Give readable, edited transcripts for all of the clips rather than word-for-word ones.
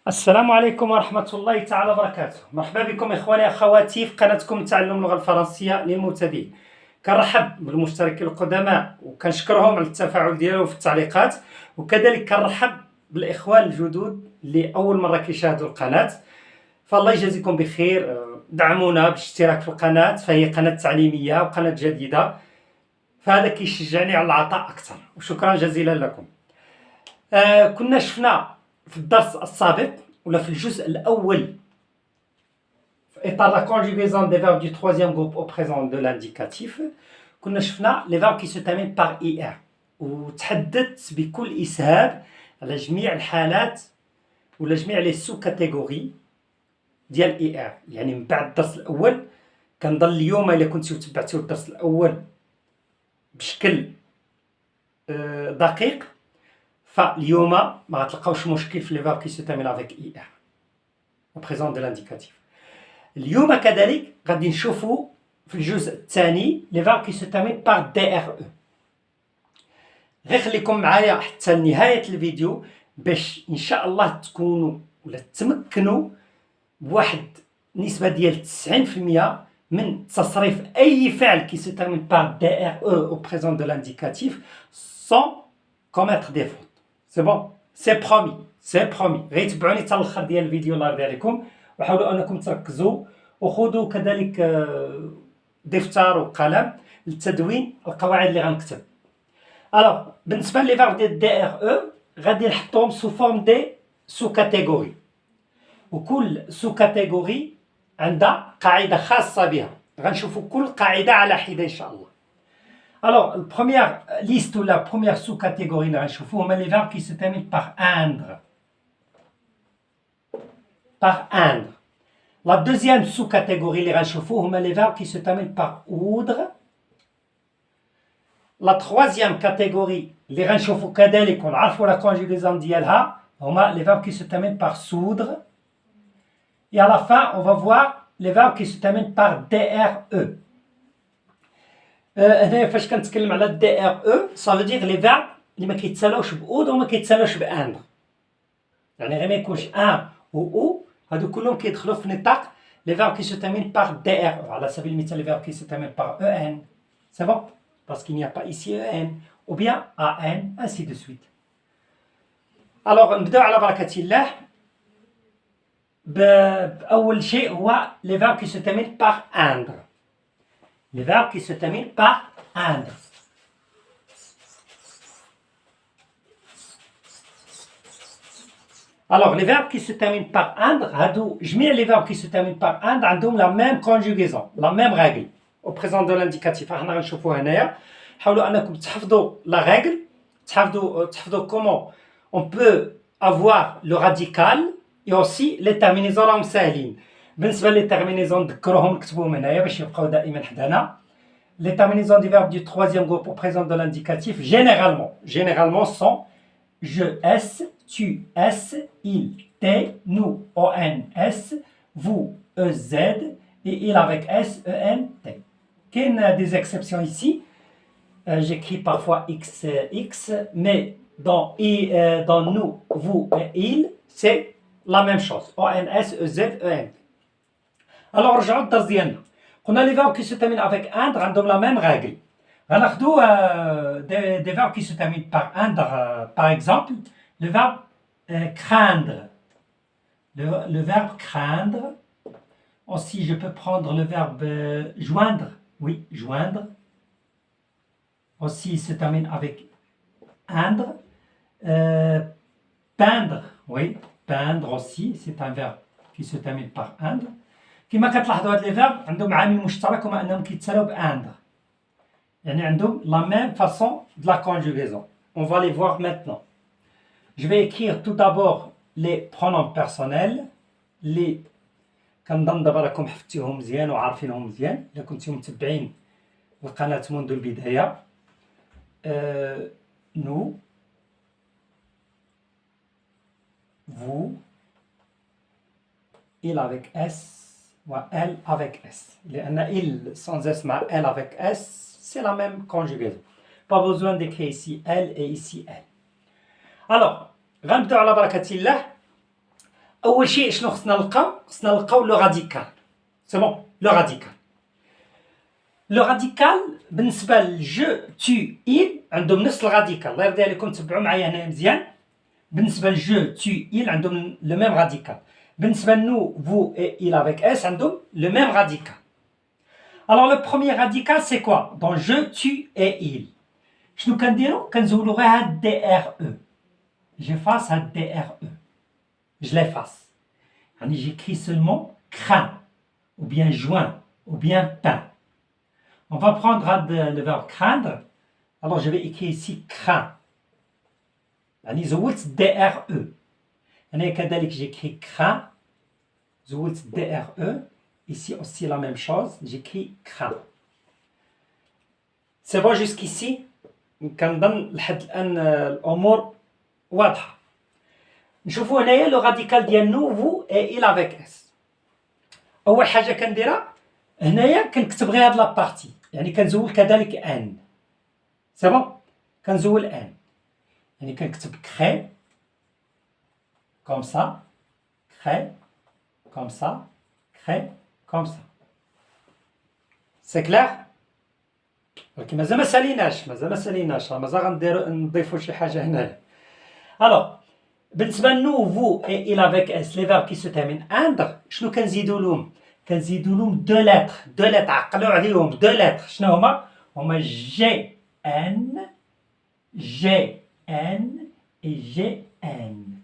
السلام عليكم ورحمة الله تعالى وبركاته. مرحبا بكم إخواني أخواتي في قناتكم تعلم اللغة الفرنسية للمبتدئين. كنرحب بالمشتركين القدماء وكنشكرهم على التفاعل ديالهم في التعليقات، وكذلك كنرحب بالإخوان الجدد اللي أول مرة كيشاهدوا القناة. فالله يجازيكم بخير، دعمونا بالاشتراك في القناة، فهي قناة تعليمية وقناة جديدة، فهذا كيشجعني على العطاء أكثر، وشكرا جزيلا لكم. كنا شفنا في الدرس السابق ولا في الجزء الأول في إطار la conjugaison des verbes du troisième groupe au présent de l'indicatif، كنا شفنا les verbes qui se terminent par IR، وتحدثت بكل إسهاب على جميع الحالات ولا جميع لي سو كاتيجوري ديال IR. يعني من بعد الدرس الأول كنظن اليوم إلا كنتو تبعتو الدرس الأول بشكل دقيق، فاليوم ما غتلقاوش مشكل في لي فيرب كي سو تيرمين افيك اي ار او بريزون دو لانديكاتيف. اليوم كذلك غادي نشوفوا في الجزء الثاني لي فيرب كي سو تيرمين بار دي ار او. غير خليكم معايا حتى نهايه الفيديو باش ان شاء الله تكونوا ولا تمكنوا بواحد نسبه ديال 90% من تصريف اي فعل كي سو تيرمين بار دي ار او او بريزون دو لانديكاتيف sans commettre des fautes. سي بون، سي برومي، سي برومي. غير تبعوني حتى الاخر ديال الفيديو الله يرضي عليكم، وحاولوا انكم تركزوا وخذوا كذلك دفتر وقلم للتدوين القواعد اللي غنكتب. الوغ بالنسبه لي فيرب ديال دي ار او غادي نحطهم سو فورم دي سو كاتيجوري، وكل سو كاتيجوري عندها قاعده خاصه بها. غنشوفوا كل قاعده على حده ان شاء الله. Alors, la première liste ou la première sous-catégorie, on met les verbes qui se terminent par indre. Par indre. La deuxième sous-catégorie, on met les verbes qui se terminent par oudre. La troisième catégorie, les réchauffons كذلك ونعرفوا la conjugaison ديالها، on met les verbes qui se terminent par soudre. Et à la fin, on va voir les verbes qui se terminent par DRE. هنايا فاش كنتكلم على دي ار او سا فو دير لي فيرب اللي ما كيتسالاوش بأود وما كيتسالاوش باندر، يعني غير ما يكونش ان او هادو كلهم كيدخلوا في نطاق لي فيرب كي سو تيرمين بار دي ار او. على سبيل المثال لي فيرب كي سو تيرمين بار او ان، سي بون باسكو il n'y a pas ici ان ou bien ان ainsi de suite. الوغ نبداو على بركة الله. بأول شيء هو لي فيرب كي سو تيرمين بار اندر. Les verbes qui se terminent par indre. Alors, les verbes qui se terminent par indre, les verbes qui se terminent par indre ont la même conjugaison, la même règle au présent de l'indicatif. La règle, comment on peut avoir le radical et aussi les terminaisons ramsalines. بالنسبه لي terminaisons نذكرهم نكتبوهم هنايا باش يبقاو دائما حدانا. Les terminaisons du verbe du troisième groupe au présent de l'indicatif généralement sont je, s, tu, s, il, t, nous, on, s, vous, ez et il avec s, en, t. Quelles sont des exceptions ici? J'écris parfois x, mais dans nous, vous et il, c'est la même chose. On, s, ez, en. Alors, رجعوا الدرس ديالنا. قلنا لي فيرب كي سو تيرمين افيك اندر عندهم لا ميم ريغل. غناخدو دي فيرب كي سو تيرمين بار اندر. باغ اكزومبل لو فيرب craindre. Le verbe craindre. Aussi, je peux prendre le verbe joindre. Oui, joindre. Aussi, il se termine avec indre. Peindre. Oui, peindre aussi, c'est un verbe qui se termine par indre. كما كتلاحظوا هاد لي فيرب عندهم عامل مشترك هما انهم كيتسالاو باندر، يعني عندهم لا ميم فاصون دو لا كونجوغيزون. On va les voir maintenant. Je vais écrire tout d'abord les pronoms personnels. les كنظن دابا راكم حفظتيهم مزيان وعارفينهم مزيان الا كنتم متبعين القناة منذ البداية. nous, vous, il avec s ou elle avec S. Il sans S mais elle avec S, c'est la même conjugaison. Pas besoin d'écrire ici elle et ici elle. Alors, غنبداو على بركة الله. أول شيء شنو خصنا نلقاو؟ خصنا نلقاو لو راديكال. سي بون، لو راديكال. لو راديكال بالنسبة لجو tu il عندهم نفس الراديكال، الله يرضي عليكم تبعوا معايا هنا مزيان. بالنسبة لجو tu il عندهم لو ميم راديكال. بالنسبة لنو vous et il avec s عندهم le même radical. Alors le premier radical c'est quoi? Dans je, tu et il. شنو كنديرو؟ كنزولو غير هاد دي ار او. j'efface هاد دي ار او. je l'efface. يعني j'écris seulement craint ou bien joint ou bien peint. On va prendre le verbe craindre. Alors je vais écrire ici craint. يعني زولت دي ار او. هنا كذلك j'écris craint. زولت دي ار او. Ici aussi la même chose, j'écris craint. C'est bon jusqu'ici. كنظن لحد الآن الأمور واضحة. نشوفوا هنايا لو راديكال ديال نو فو اي il avec اس. أول حاجة كنديرها هنايا كنكتب غير هاد لابارتي، يعني كنزول كذلك ان. سي بون، كنزول ان، يعني كنكتب كخي كوم سا، كخي كوم سا، كخي كوم سا. سي كلير؟ ولكن مازال ما ساليناش، مازال غنضيفو شي حاجة هنايا. الوغ بالنسبة لنو فو اي il avec اس لي فيرب كي سو تيرمين اندر، شنو كنزيدو لهم؟ كنزيدو لهم دو لتر، عقلو عليهم دو لتر. شنو هما جي ان اي جي ان.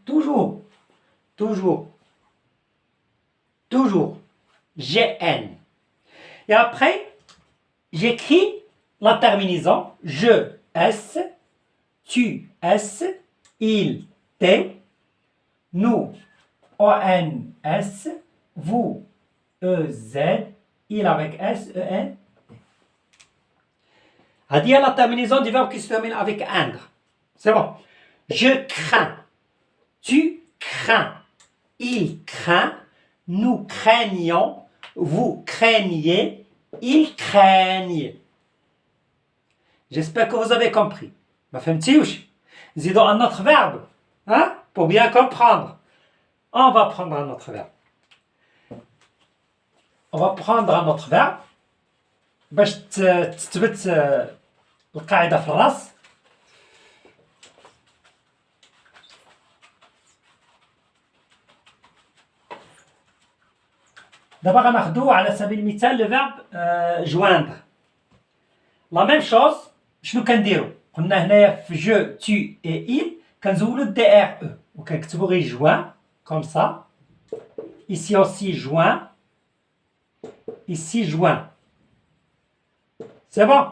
toujours GN. Et après, j'écris la terminaison je, S, tu, S, il, T, nous, ON, S, vous, EZ, il avec S, EN, T. هذه هي la terminaison du verbe qui se termine avec indre. C'est bon. Je crains, tu crains, il craint, nous craignons, vous craignez, ils craignent. J'espère que vous avez compris. Ma fahmtiyouch? Zidons un autre verbe, hein, pour bien comprendre. On va prendre un autre verbe. باش تثبت القاعدة في الراس. دابا غناخدو على سبيل المثال لو فيرب جواندر. لا ميم شوز. شنو كنديرو؟ قلنا هنايا في جو tu et il كنزولو دي ار او وكنكتبو غير جوان كوم سا. ici aussi joint, ici joint. سي بون.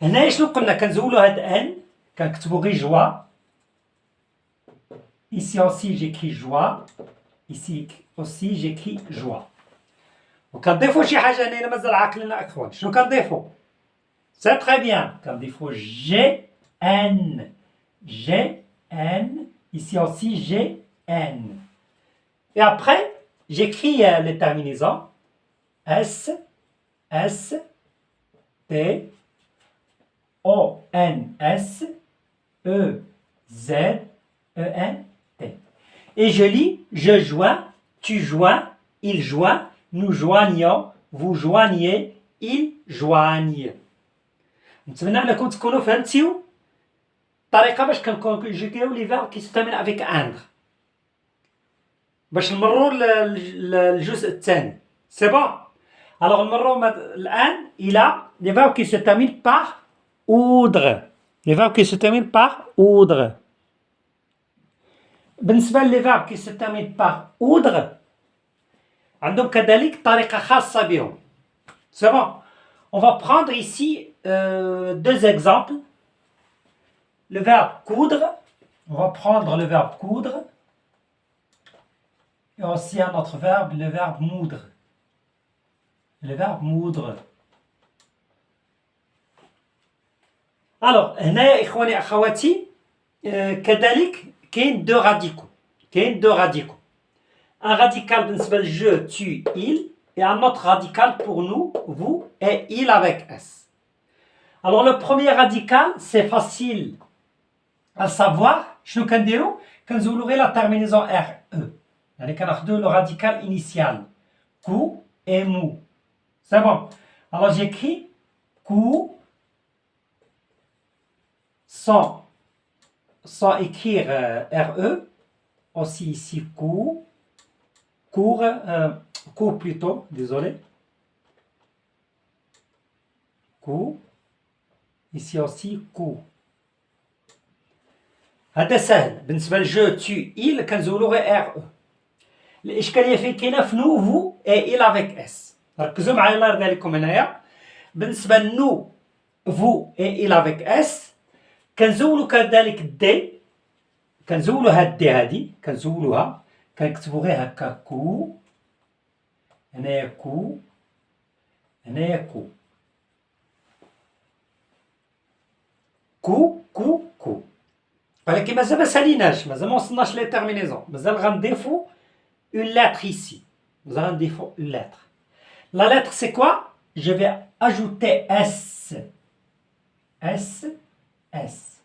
هنايا شنو قلنا؟ كنزولو هاد ان كنكتبو غير جوا. ici aussi j'écris joie, ici aussi j'écris joie. وكنضيفو شي حاجة هنا مازال عاقلين أخوان. شنو كنضيفو؟ سي تري بيان. كنضيفو جي ان. Ici aussi GN. Et après, j'écris les terminaisons S, S, T, O, N, S, E, Z, E, N, T. Et je lis, je joins, tu joins, il joint, nous joignons, vous joignez, ils joignent. نتمنى أنكم تكونوا فهمتيو الطريقة باش كنكونجيكيو لي فيرب كي تستعمل افيك اندر. باش نمروا للجزء الثاني. سي بون. الوغ نمروا الآن إلى لي فيرب كي se terminent par oudre. لي فيرب كي se terminent par oudre. بالنسبة لي فيرب كي se terminent par oudre عندهم كذلك طريقة خاصة بهم. سي بون. On va prendre ici deux exemples. Le verbe coudre, on va prendre le verbe coudre et aussi un autre verbe, le verbe moudre. Le verbe moudre. Alors, هنا يا إخواني أخواتي كذلك كاين دو راديكو. Un radical بالنسبة لجو, tu, il et un autre radical pour nous, vous et il avec S. Alors le premier radical, c'est facile à savoir. شنو كنديرو؟ كنزولو غير la terminaison RE. يعني كناخدو le radical initial. Cou et mou. C'est bon. Alors j'écris cou sans écrire RE. Aussi ici cou. Cours plutôt, désolé. Cou. Ici aussi cou. هذا سهل بالنسبة لجو tu il كنزولو غير ار او. الإشكالية فين كاينة في نو فو اي il افيك اس. ركزوا معايا الله يرضي عليكم هنايا. بالنسبة لنو فو اي il افيك اس كنزولو كذلك دي. كنزولو هاد دي هادي كنزولوها كنكتبو غير هكا كو. هنايا كو. هنايا كو. كو كو كو. ولكن مازال ما ساليناش مازال ما وصلناش لي تيرمينيزون مازال غنديفو اون لاتر ici مازال غنديفو اون لاتر لا لاتر سي كوا je vais ajouter s s s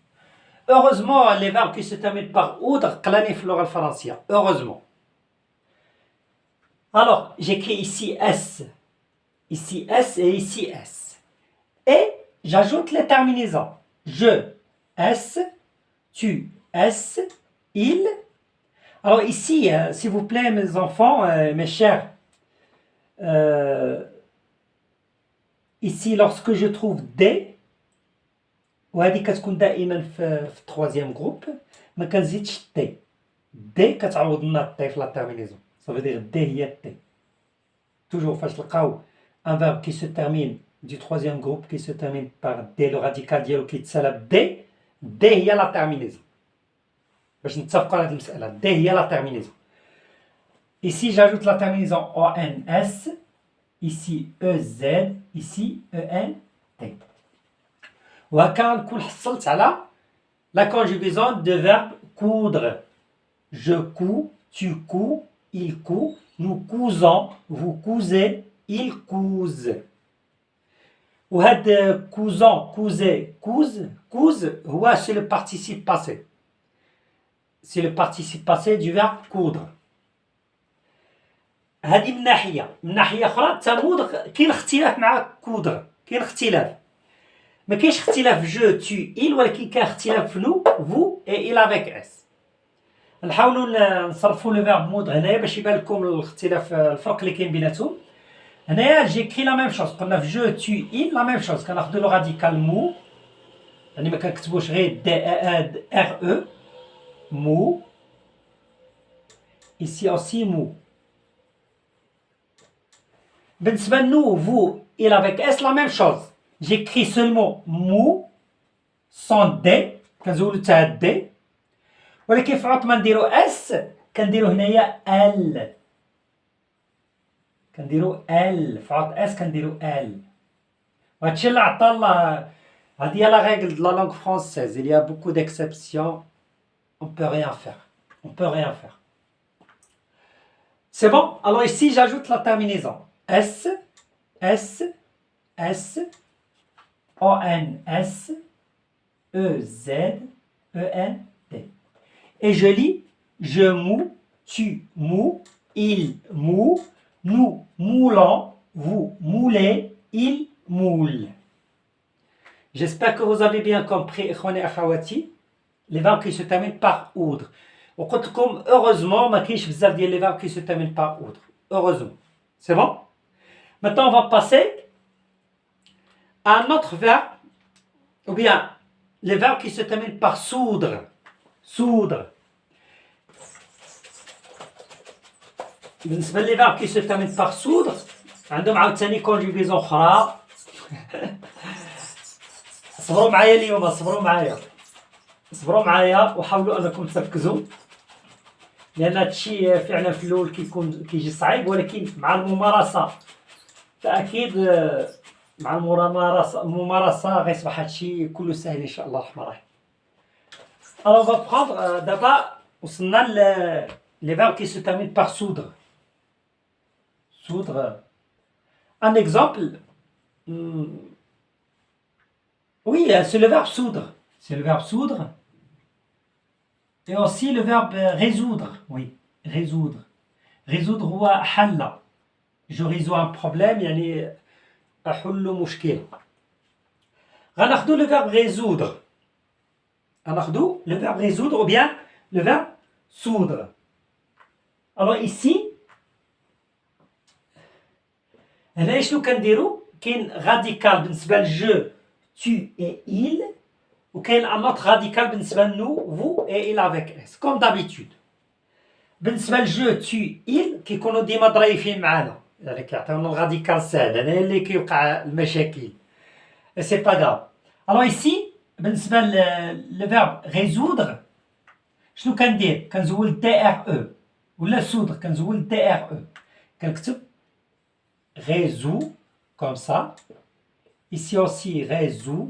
heureusement les verbes qui se terminent par oudre قلاني في اللغة الفرنسية heureusement alors j'écris ici s et ici s et j'ajoute les terminaisons je s tu, S, il. Alors ici, s'il vous plaît, mes enfants, mes chers, ici, lorsque je trouve des, وهذه كتكون دائما في التروازيام جروب ما كنزيدش تي دي كتعوض لنا تي في لا تيرمينيزون ça veut dire دي هي تي toujours فاش تلقاو un verbe qui se termine du troisième groupe qui se termine par D le radical ديالو كيتسالى ب D هي لا terminaison. باش نتفقوا على هذه المسألة. D هي لا terminaison. Ici j'ajoute la terminaison ONS. Ici EZ. Ici ENT. وهكا نكون حصلت على la conjugaison de verbe coudre. Je couds, tu couds, il coud, nous cousons, vous cousez, ils cousent. وهاد cousons, cousez, couse, couse هو c'est le participe passé. C'est le participe passé du verbe coudre. هذه من ناحية أخرى تمودغ كاين اختلاف مع كودر كاين اختلاف ما كاينش اختلاف جو tu il ولكن كاين اختلاف في نو vous et il avec s. نحاولوا نصرفوا لو فيرب مود هنايا باش يبان لكم الاختلاف الفرق اللي كاين بيناتهم. هنايا جيكري لا ميم شوز قلنا في جو tu il لا ميم شوز كناخذوا لو راديكال مو يعني ما كنكتبوش غير دي ار او مو. ici aussi مو. بالنسبة لنو vous il avec s la même chose. J'écris seulement mou sans d كنزولو تاع d ولكن في عوض ما نديرو اس كنديرو هنايا ال في عوض اس كنديرو ال وهادشي اللي عطا الله. هادي هي لا رègle de la langue française. Il y a beaucoup d'exceptions. On peut rien faire. C'est bon. Alors ici j'ajoute la terminaison S, S, S, ONS, EZ, ENT. Et je lis je moue, tu moues, il moue, nous moulons, vous moulez, il moule. J'espère que vous avez bien compris, ikhwani akhawati, les verbes qui se terminent par oudre. وقلت لكم heureusement ما كاينش بزاف ديال les verbes qui se terminent par oudre. Heureusement. C'est bon? Maintenant, on va passer à un autre verbe, ou bien les verbes qui se terminent par soudre. Soudre. بالنسبة لي verbes qui se terminent par soudre عندهم عاوتاني كونجوغيزون أخرى. صبروا معايا اليوم صبروا معايا وحاولوا أنكم تركزوا لأن هادشي فعلا في الأول كيجي صعيب ولكن مع الممارسة فأكيد مع الممارسة غيصبح هادشي كله سهل إن شاء الله الرحمن الرحيم. Alors on va prendre d'abord وصلنا les verbes qui se terminent par soudre. Soudre. Un exemple. Oui, c'est le verbe soudre. Et aussi le verbe résoudre. Oui, résoudre. résoudre هو حل. je résous un problème يعني أحل مشكلة. غناخدو le verbe résoudre. غناخدو le verbe résoudre ou bien le verbe soudre. alors ici هنا شنو كنديرو؟ كاين radical بالنسبة لجو tu et il وكاين un autre radical بالنسبة لنو vous et il avec s comme d'habitude. بالنسبة لجو tu il كيكونوا ديما ظريفين معانا يعني كيعطيونا الراديكال ساهل هنا اللي كيوقع المشاكل. سي با غاف. alors ici بالنسبة le verbe résoudre شنو كندير؟ كنزول دي ار او ولا سودر كنزول دي ار او كنكتب résout comme ça. ici aussi résout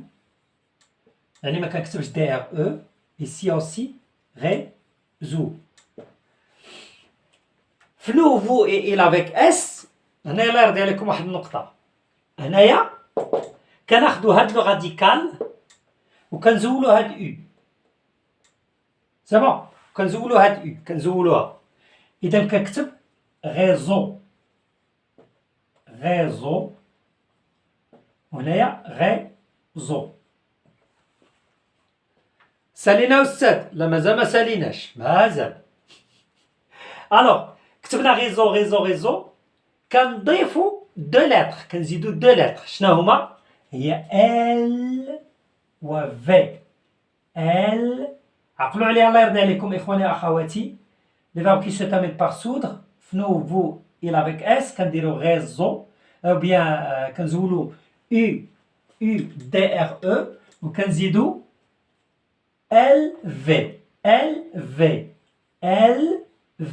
يعني ما كنكتبش دي ار او. ici aussi résout. فنو فو اي il avec اس هنايا الله يرضي عليكم واحد النقطة. هنايا كناخدو هاد لو راديكال وكنزولو هاد او. سي بون كنزولو هاد او كنزولوها. إذا كنكتب غيزو غيزو وهنايا غيزو. سالينا أستاذ؟ لا مازال ما ساليناش مازال. الوغ كتبنا غيزو غيزو غيزو كنضيفو دو لتر كنزيدو دو لتر. شنو هما؟ هي ال و في. ال عقلوا عليها الله يرضي عليكم إخواني وأخواتي. لي فيرب كي سو تيرمين بار سودر فنو فو il avec اس كنديرو غيزو او بيان كنزولو او دي ار او وكنزيدو ال في ال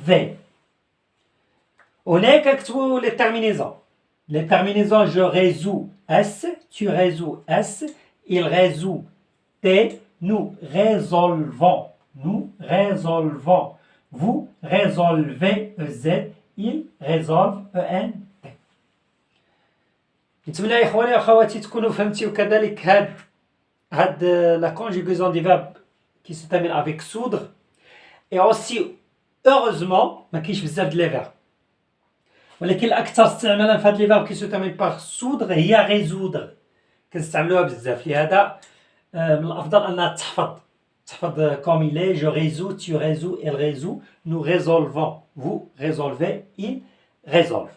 في. هناك كتبوا les terminaisons. Les terminaisons je résous S, tu résous S, il résout T, nous résolvons, vous résolvez EZ, il résolve EN T. نتمنى يا إخواني وأخواتي تكونوا فهمتوا كذلك هاد la conjugaison du verbe qui se termine avec soudre. Et aussi heureusement ما كاينش بزاف د لي فيرب ولكن الأكثر استعمالا في هاد لي فيرب كي سو تيرمين باغ سودر هي ريزودر كنستعملوها بزاف. لهذا من الأفضل أنها تحفظ كوم إلي. جو ريزو tu résous elle résout nous résolvons vous résolvez il résolve.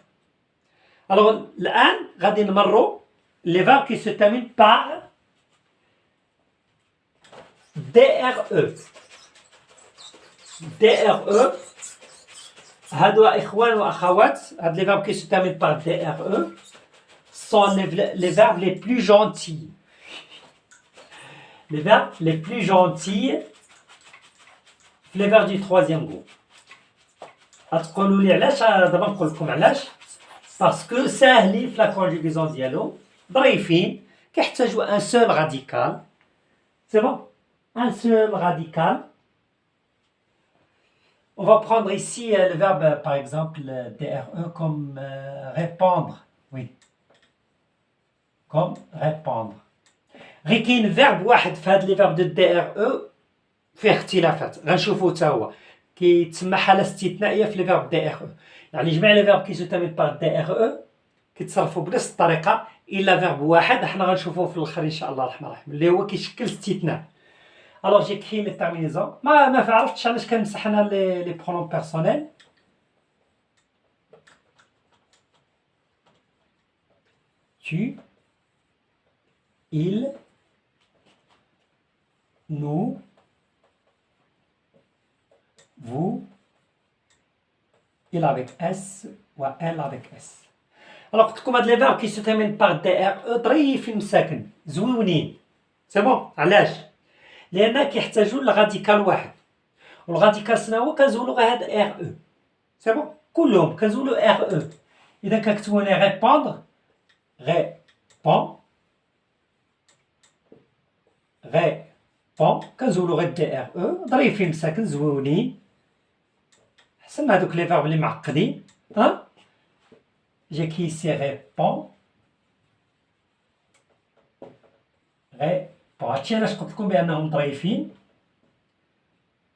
alors الآن غادي نمروا لي فيرب كي سو تيرمين باغ DRE. DRE هادو إخوان وأخوات هاد les verbes qui se terminent par DRE sont les verbes les plus gentils. Les verbes les plus gentils les verbes du troisième groupe. غتقولوا لي علاش؟ دابا نقول لكم علاش. باسكو ساهلين في لا كونجوغيزون ديالو ظريفين كيحتاجوا ان سول راديكال. سي بون un seul radical. On va prendre ici le verbe, par exemple, DRE comme répondre. Oui. Comme répondre. غير كاين verbe واحد في هاد لي verbe de DRE فيه اختلافات غنشوفو حتى هو كيتسمى حالة استثنائية في لي verbe DRE. يعني جميع لي verbe كي سو تيرمين باغ DRE كيتصرفوا بنفس الطريقة إلا verbe واحد حنا غنشوفوه في الآخر إن شاء الله الرحمن الرحيم اللي هو كيشكل استثناء. Alors j'écris les terminaisons. ما عرفتش علاش كنمسح انا لي برونوم بيرسونيل. Tu, il, nous, vous, il avec S ou elle avec S. Alors قلت لكم هاد لي فيرب كي سو تيرمين باغ دي ار او ظريفين مساكن زويونين. سي بون علاش؟ لأن كيحتاجوا لغاديكال واحد والغاديكال شنو هو؟ كنزولو غير هاد ار او. سي بون كلهم كنزولو ار او. إذا كنكتبو هنا ريبوندر ريبون كنزولو غير دي ار او ظريفين مساكن زويونين حسن هادوك لي فيرب اللي معقدين. ها جيكي سي ريبون هادشي علاش قلت لكم بانهم ظريفين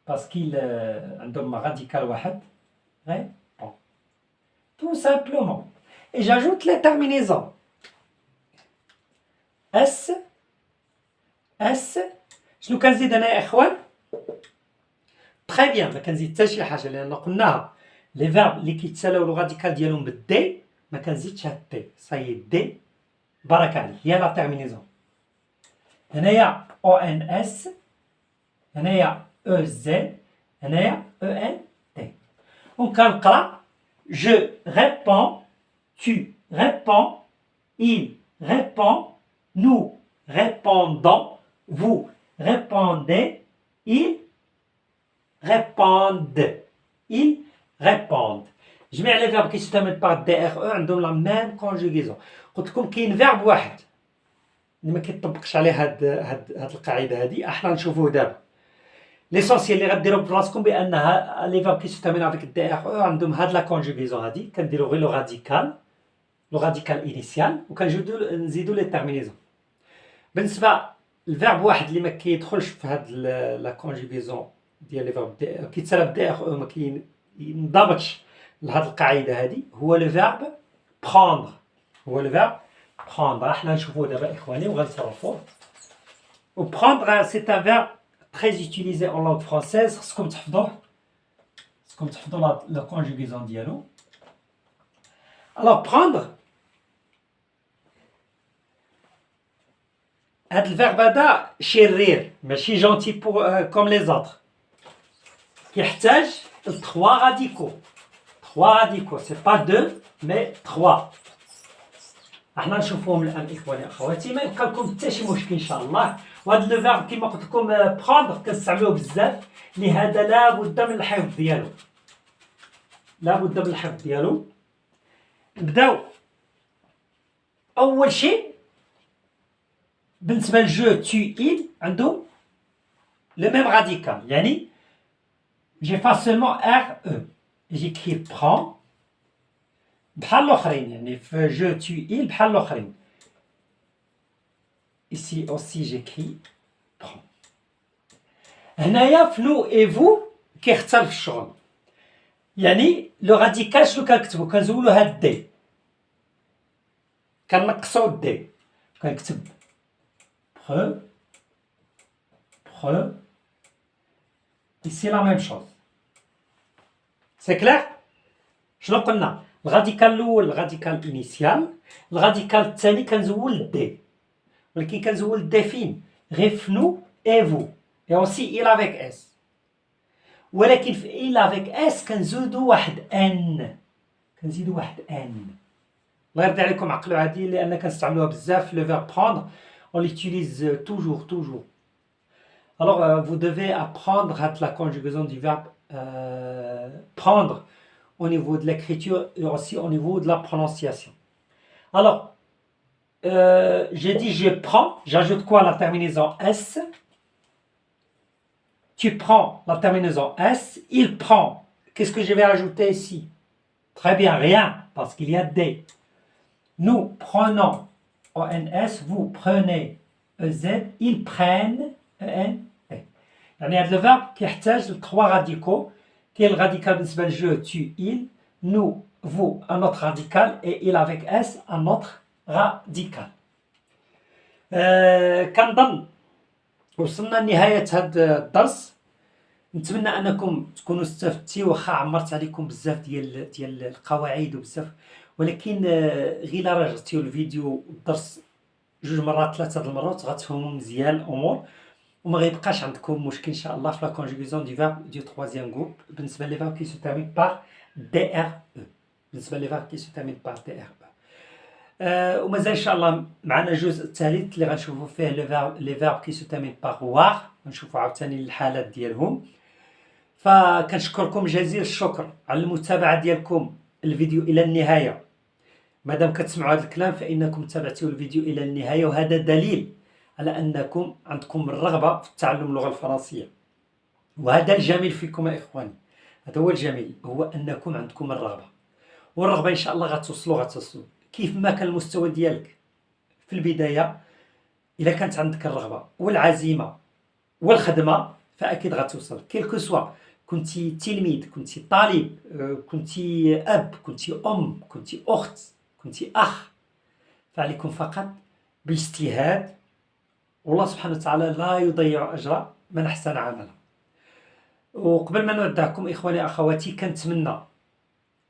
باسكو عندهم راديكال واحد. غير simplement. Et j'ajoute les terminaisons. S, S. شنو كنزيد أنا يا إخوان؟ تري بيان، ما كنزيد حتى شي حاجة لأن قلناها لي فيرب اللي كيتسالاو لو راديكال ديالهم بالدي ما كنزيدش هاد دي، صاي دي بركة عليك، هي لا تيرمينيزون. هنايا او ان اس، هنايا او زد، هنايا او ان تي. وكنقرا je réponds, tu réponds, il répond, nous répondons, vous répondez, ils répondent. Ils répondent. جميع لي فيرب كيستعمل باغ دي ار او عندهم لا ميم كونجوغيزون. قلت لكم كاين فيرب واحد اللي ما كيطبقش عليه هاد القاعده هادي، احنا نشوفوه دابا. ليسونسيال اللي غديروا براسكم بانها لي فيرب كيستعملوا افيك دي ار او عندهم هاد لا كونجوغيزون هادي، كنديروا غير لو راديكال انيسيال نزيدوا لي تيرمينيزون. بالنسبه الفيرب واحد اللي ما كيدخلش في هاد لا كونجوغيزون ديال لي فيرب كيتسالى بدي ار او، ما كينضبطش لهاد القاعده هادي، هو لو فيرب prendre. هو لو فيرب prendre. احنا نشوفوه دابا اخواني وغنتصرفوه. و prendre c'est un verbe très utilisé en langue française. خصكم تحفظوه، خصكم تحفظوا لا كونجوغيزون ديالو. alors prendre هاد الفيرب هذا شرير ماشي جونتي بور كوم لي زوطر، كيحتاج 3 راديكو. 3 راديكو سي با 2 مي 3. احنا نشوفوهم الان اخواني اخواتي، ما يبقى لكم حتى شي مشكل ان شاء الله. وهذا لو فيرب كما قلت لكم بروندر كنستعملوه بزاف، لهذا لابد من الحفظ ديالو، لابد من الحفظ ديالو. نبداو اول شيء بالنسبه لجو تو إل عندهم لو ميم راديكال، يعني جيفاس سولمون ار او جيكري برون بحال الاخرين، يعني في جو تو إل بحال الاخرين. ici aussi j'écris prend. هنايا في نو اي فو كيختلف الشغل، يعني لو راديكال شنو كنكتبو؟ كنزولو هاد دي، كنقصو الدي، كنكتب pre, ici la même chose. C'est clair؟ شنو قلنا؟ الراديكال الاول الراديكال انيسيال، الراديكال الثاني كنزول الدي، ولكن كنزول الدي فين؟ غير في نو اي فو اي اوسي إل افيك اس. ولكن في إل افيك اس كنزيدو واحد ان، كنزيدو واحد ان. الله يرضي عليكم عقلوا عادي، لان كنستعملوها بزاف لو فيرب prendre. On l'utilise toujours. Alors, vous devez apprendre la conjugaison du verbe prendre au niveau de l'écriture et aussi au niveau de la prononciation. Alors, j'ai dit je prends, j'ajoute quoi? La terminaison S. Tu prends la terminaison S. Il prend. Qu'est-ce que je vais ajouter ici? Très bien, rien, parce qu'il y a des. Nous prenons ONS, vous prenez EZ, ils prennent EN. يعني هذا الفيرب كيحتاج ل 3 راديكو. كاين الراديكال بالنسبه لجو تو إل، نو فو ان اوتر راديكال اي إل افيك اس ان اوتر راديكال. كنظن وصلنا لنهايه هذا الدرس. نتمنى انكم تكونوا استفدتوا، واخا عمرت عليكم بزاف ديال القواعد وبزاف، ولكن غير الا رجعتيو الفيديو الدرس 2 مرات 3 المرات غتفهموا مزيان الامور، وما غيبقاش عندكم مشكل ان شاء الله في لا كونجوغيزون دي فيرب دو troisième groupe بالنسبه لي فيرب كي سو تيرمين بار دي ار او، بالنسبه لي فيرب كي سو تيرمين بار دي ار او. ومازال ان شاء الله معنا الجزء الثالث اللي غنشوفوا فيه لي فيرب كي سو تيرمين بار وار، غنشوفوا عاوتاني الحالات ديالهم. فكنشكركم جزيل الشكر على المتابعه ديالكم الفيديو الى النهايه. مادام كتسمعوا هذا الكلام فانكم تابعتوا الفيديو الى النهايه، وهذا دليل على انكم عندكم الرغبه في تعلم اللغه الفرنسيه. وهذا الجميل فيكم يا اخواني، هذا هو الجميل، هو انكم عندكم الرغبه، والرغبه ان شاء الله غتوصلوا كيف ما كان المستوى ديالك في البدايه. اذا كانت عندك الرغبه والعزيمه والخدمه فاكيد غتوصل. كيل كو سوا كنتي تلميذ، كنتي طالب، كنتي أب، كنتي أم، كنتي أخت، كنتي أخ، فعليكم فقط بالاجتهاد، والله سبحانه وتعالى لا يضيع أجر من أحسن عملا. وقبل ما نودعكم إخواني أخواتي كنتمنى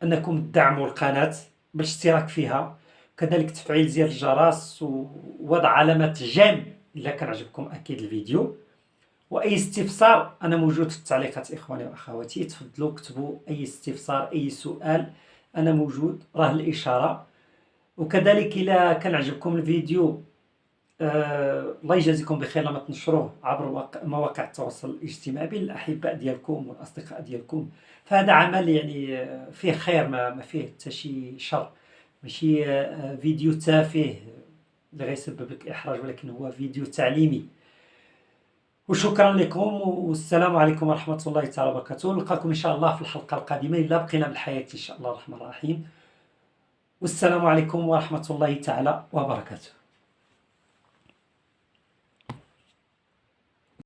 أنكم تدعموا القناة بالاشتراك فيها، كذلك تفعيل زر الجرس ووضع علامة جيم إلا كان عجبكم أكيد الفيديو. وأي استفسار أنا موجود في التعليقات إخواني وأخواتي، تفضلوا اكتبوا أي استفسار أي سؤال، أنا موجود، راه الإشارة. وكذلك إلا كان عجبكم الفيديو الله يجازيكم بخير لما تنشروه عبر مواقع التواصل الاجتماعي بين الأحباء ديالكم والأصدقاء ديالكم، فهذا عمل يعني فيه خير، ما فيه حتى شي شر، ماشي فيديو تافه اللي غيسبب لك إحراج، ولكن هو فيديو تعليمي. وشكرا لكم، والسلام عليكم ورحمة الله تعالى وبركاته. نلقاكم إن شاء الله في الحلقة القادمة إلا بقينا بالحياة إن شاء الله الرحمن الرحيم. والسلام عليكم ورحمة الله تعالى وبركاته.